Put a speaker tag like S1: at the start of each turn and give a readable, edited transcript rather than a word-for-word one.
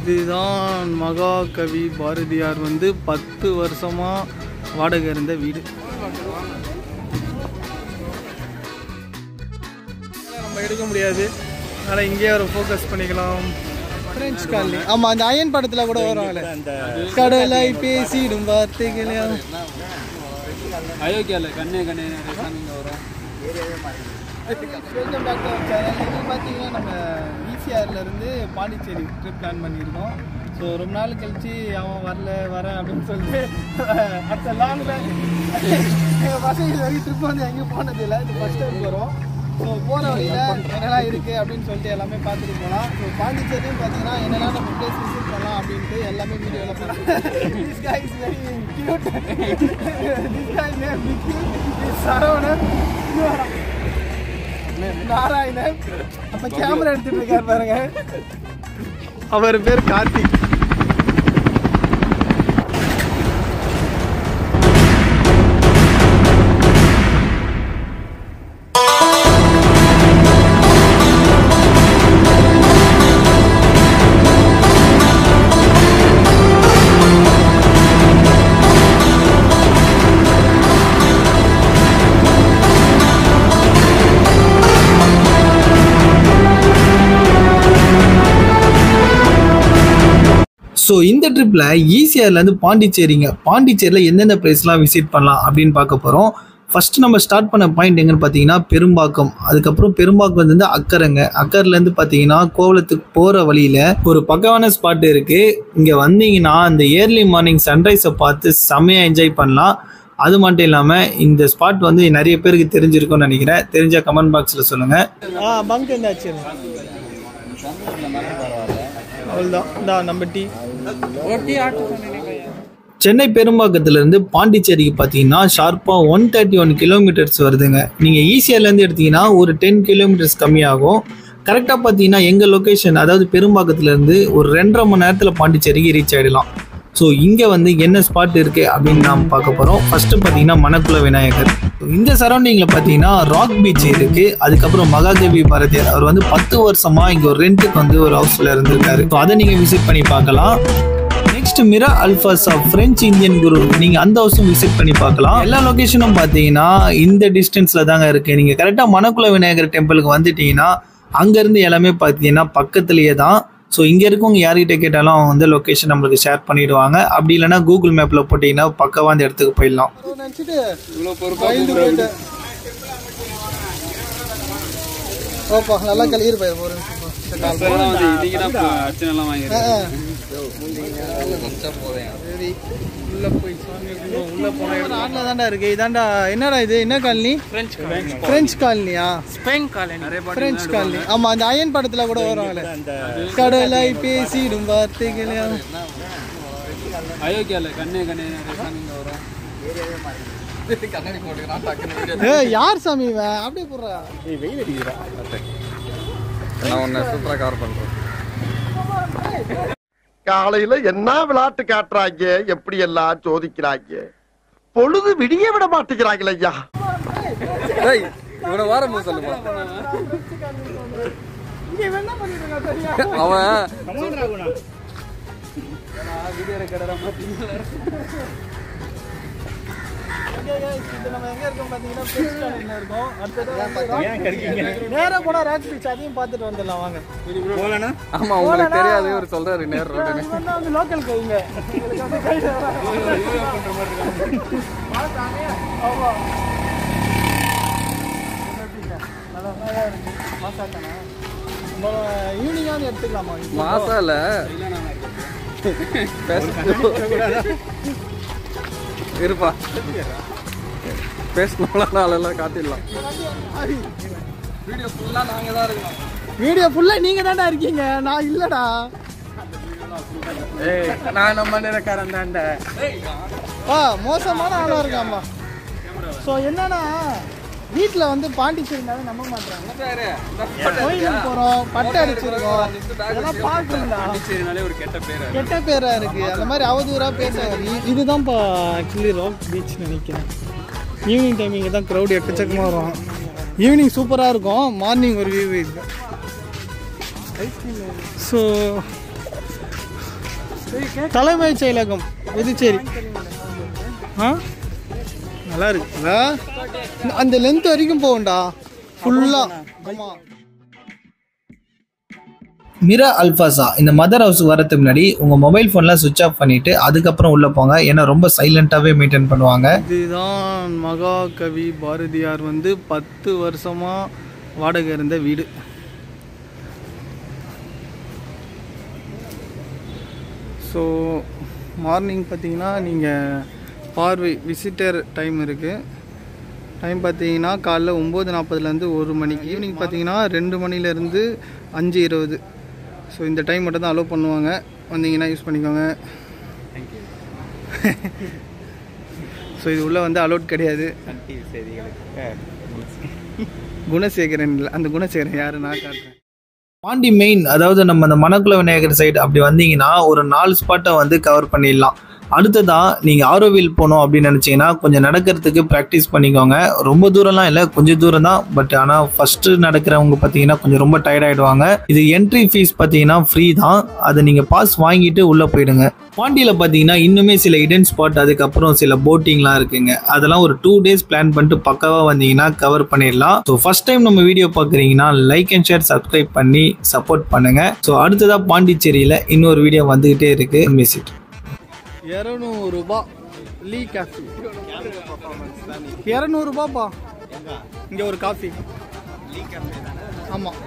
S1: இதுதான் மகாகவி பாரதியார் வந்து 10 வருஷமாக வாடகை இருந்த வீடு. நம்ம எடுக்க முடியாது, அதனால் இங்கேயே ஒரு ஃபோக்கஸ் பண்ணிக்கலாம். French colony. ஆமாம், அந்த அயன் படத்தில் கூட வருவாங்கல்ல, கடலை பேசிடும் வார்த்தைகளே.
S2: அயோக்கியாவில் கண்ணே கண்ணே வரும்.
S1: Welcome back to our channel. இது பார்த்தீங்கன்னா நம்ம ஈசிஆர்லேருந்து பாண்டிச்சேரி ட்ரிப் பிளான் பண்ணியிருக்கோம். ஸோ ரொம்ப நாள் கழிச்சு அவன் வரேன் அப்படின்னு சொல்லிட்டு அடுத்த லாங்கில் பசங்க இது வரைக்கும் ட்ரிப் வந்து எங்கேயும் போனதில்லை, இது ஃபஸ்ட் டைம் போகிறோம். ஸோ போகிற வழியில் என்னெல்லாம் இருக்குது அப்படின்னு சொல்லிட்டு எல்லாமே பார்த்துட்டு போகலாம். ஸோ பாண்டிச்சேரியும் பார்த்தீங்கன்னா என்னெல்லாம் நம்ம பிளேஸ் விசிட் பண்ணலாம் அப்படின்ட்டு எல்லாமே வீடியோவில் போகலாம். This guy is very cute. This guy name Vicky, this Saravanan, Narayanan. அப்போ கேமரா எடுத்துட்டு இருக்காரு பாருங்க, அவர் பேர் கார்த்திக். ஸோ இந்த ட்ரிப்பில் ஈசிஆர்லேருந்து பாண்டிச்சேரியில் எந்தெந்த பிளேஸ்லாம் விசிட் பண்ணலாம் அப்படின்னு பார்க்க போகிறோம். ஃபஸ்ட்டு நம்ம ஸ்டார்ட் பண்ண பாயிண்ட் எங்கன்னு பார்த்தீங்கன்னா பெரும்பாக்கம். அதுக்கப்புறம் பெரும்பாக்கம் வந்து அக்கர்லேருந்து பார்த்தீங்கன்னா கோவளத்துக்கு போகிற வழியில் ஒரு பக்கவான ஸ்பாட் இருக்குது. இங்கே வந்தீங்கன்னா அந்த ஏர்லி மார்னிங் சன்ரைஸை பார்த்து செம்மையாக என்ஜாய் பண்ணலாம். அது மட்டும் இல்லாமல் இந்த ஸ்பாட் வந்து நிறைய பேருக்கு தெரிஞ்சிருக்கும்னு நினைக்கிறேன். தெரிஞ்சால் கமெண்ட் பாக்ஸில் சொல்லுங்கள். பங்க் என்னாச்சு? அவ்வளோதான் நம்ம டீ. சென்னை பெரும்பாக்கத்திலேருந்து பாண்டிச்சேரிக்கு பார்த்தீங்கன்னா ஷார்ப்பாக 131 கிலோமீட்டர்ஸ் வருதுங்க. நீங்கள் ஈசிஆர்லேருந்து எடுத்தீங்கன்னா ஒரு 10 கிலோமீட்டர்ஸ் கம்மியாகும். கரெக்டாக பார்த்தீங்கன்னா எங்கள் லொக்கேஷன், அதாவது பெரும்பாக்கத்துலேருந்து ஒரு 2.5 மணி நேரத்தில் பாண்டிச்சேரிக்கு ரீச் ஆகிடலாம். ஸோ இங்கே வந்து என்ன ஸ்பாட் இருக்குது அப்படின்னு நாம் பார்க்க போகிறோம். ஃபஸ்ட்டு பார்த்தீங்கன்னா மணக்குள விநாயகர். இந்த சரௌண்டிங்கில் பார்த்தீங்கன்னா ராக் பீச் இருக்குது. அதுக்கப்புறம் மகாகவி பாரதியார் அவர் வந்து 10 வருஷமாக இங்கே ஒரு ரெண்ட்டுக்கு வந்து ஒரு ஹவுஸில் இருந்திருக்காரு. ஸோ அதை நீங்கள் விசிட் பண்ணி பார்க்கலாம். Next Mirra Alfassa of French Indian guru, நீங்கள் அந்த ஹவுஸும் விசிட் பண்ணி பார்க்கலாம். எல்லா லொக்கேஷனும் பார்த்தீங்கன்னா இந்த டிஸ்டன்ஸில் தாங்க இருக்குது. நீங்கள் கரெக்டாக மணக்குள விநாயகர் டெம்பிளுக்கு வந்துட்டீங்கன்னா அங்கேருந்து எல்லாமே பார்த்தீங்கன்னா பக்கத்துலேயே தான். ஸோ இங்கே இருக்கவங்க யார்கிட்ட கேட்டாலும் அவங்க வந்து லொக்கேஷன் நம்மளுக்கு ஷேர் பண்ணிவிடுவாங்க. அப்படி இல்லைனா கூகுள் மேப்பில் போட்டிங்கன்னா பக்கவாக அந்த இடத்துக்கு போயிடலாம். நல்லா கழிவு போயிரு இருக்கு. இதாண்டா என்னடா இது, என்ன காலனி? பிரெஞ்ச் காலனியா? French colony. ஆமா, அந்த அயன் படத்துல கூட வருவாங்கல்ல, கடலை பேசிடும் வார்த்தைகளே.
S2: அயோக்கியாவில் கண்ணே கண்ணே வரும்.
S1: யார் சாமி அப்படியே போடுறா?
S2: வெயில் அடிக்கிறா, நான் உன்னை சூப்பரா கவர் பண்றேன்.
S3: காலையில என்ன விளையாட்டு காட்டுறாங்க, எப்படி எல்லாம் சோதிக்கிறாங்க, பொழுது விடிய விட மாட்டேங்கிறாங்களே ஐயா.
S2: இவனை வாரம் சொல்லுமா அவன்
S1: நேரா போனா ராக் பீச், அதையும் பார்த்துட்டு வந்துடலாம் வாங்க.
S2: ஆமா, உங்களுக்கு தெரியாது, இவர் சொல்றாரு நேரம்
S1: லோக்கல் கைங்க. ஈவினிங்காக எடுத்துக்கலாமா?
S2: மாசா இல்ல இருப்பா, பேசணும் நாளெல்லாம் காட்டிடலாம். வீடியோ ஃபுல்லா நாங்க தான் இருக்கோம்.
S1: வீடியோ ஃபுல்லா நீங்க தான்டா இருக்கீங்க, நான் இல்லடா.
S2: ஏய், நான் நம்ம நேரக்காரன் தான்டா.
S1: மோசமான ஆளா இருக்காமா. ஸோ என்னன்னா வீட்டில் வந்து பாண்டிச்சேரினால நம்ப மாட்டாங்க. கோயிலுக்கு போகிறோம், பட்டை அடிச்சிருக்கோம், இதெல்லாம் பார்க்கணும்டா.
S2: ஒரு
S1: கெட்ட பேரா இருக்கு, அந்த மாதிரி அவதூறாக பேசுறாங்க. இதுதான்ப்பா ஆக்சுவலி ராக் பீச் நினைக்கிறேன். ஈவினிங் டைமிங்க தான் க்ரௌட் எக்கச்சக்கமாக வரும். ஈவினிங் சூப்பராக இருக்கும், மார்னிங் ஒரு வியூ இருக்குது. ஸோ தலைமைச் செயலகம் புதுச்சேரி. நல்லா இருக்குல்ல, அந்த லென்த் வரைக்கும் போகும்டா ஃபுல்லாக. ஆமாம். மிரா அல்ஃபாஸா இந்த மதர் ஹவுஸுக்கு வரதுக்கு முன்னாடி உங்கள் மொபைல் ஃபோன்லாம் சுவிட்ச் ஆஃப் பண்ணிவிட்டு அதுக்கப்புறம் உள்ளே போங்க. ஏன்னா ரொம்ப சைலண்ட்டாகவே மெயின்டைன் பண்ணுவாங்க. இதுதான் மகாகவி பாரதியார் 10 வருஷமாக வாடகை இருந்த வீடு. ஸோ மார்னிங் பார்த்தீங்கன்னா நீங்கள் பார்வை விசிட்டர் டைம் இருக்குது. டைம் பார்த்தீங்கன்னா காலைல 9:40 1 மணிக்கு, ஈவினிங் பார்த்தீங்கன்னா 2 மணிலேருந்து 5:20. ஸோ இந்த டைம் மட்டும் தான் அலோவ் பண்ணுவாங்க. வந்தீங்கன்னா யூஸ் பண்ணிக்கோங்க. ஸோ இது உள்ளே அலோட் கிடையாது. குணசேகரன் இல்லை, அந்த குணசேகரன் யாரு நான் காட்டுறேன். பாண்டி மெயின், அதாவது நம்ம அந்த மணக்குள விநாயகர் சைடு அப்படி வந்தீங்கன்னா ஒரு 4 ஸ்பாட்டை கவர் பண்ணிடலாம். அடுத்ததான் நீங்கள் ஆரோவில் போகணும் அப்படின்னு நினச்சிங்கன்னா கொஞ்சம் நடக்கிறதுக்கு ப்ராக்டிஸ் பண்ணிக்கோங்க. ரொம்ப தூரம்லாம் இல்லை, கொஞ்சம் தூரம் தான். பட் ஆனால் ஃபஸ்ட்டு நடக்கிறவங்க பார்த்தீங்கன்னா கொஞ்சம் ரொம்ப டயர்டாயிடுவாங்க. இது என்ட்ரி ஃபீஸ் பார்த்தீங்கன்னா ஃப்ரீ தான். அதை நீங்கள் பாஸ் வாங்கிட்டு உள்ளே போயிடுங்க. பாண்டியில் பார்த்தீங்கன்னா இன்னுமே சில இடன் ஸ்பாட், அதுக்கப்புறம் சில போட்டிங்லாம் இருக்குங்க. அதெல்லாம் ஒரு 2 days பிளான் பண்ணிட்டு பக்காவாக வந்தீங்கன்னா கவர் பண்ணிடலாம். ஸோ ஃபஸ்ட் டைம் நம்ம வீடியோ பார்க்குறீங்கன்னா லைக் அண்ட் ஷேர் சப்ஸ்கிரைப் பண்ணி சப்போர்ட் பண்ணுங்கள். ஸோ அடுத்ததாக பாண்டிச்சேரியில் இன்னொரு வீடியோ வந்துக்கிட்டே இருக்குது. விசிட் 200 ரூபாய் லீ காஃபி. 200 ரூபாப்பா. இங்கே ஒரு காஃபி. ஆமாம்.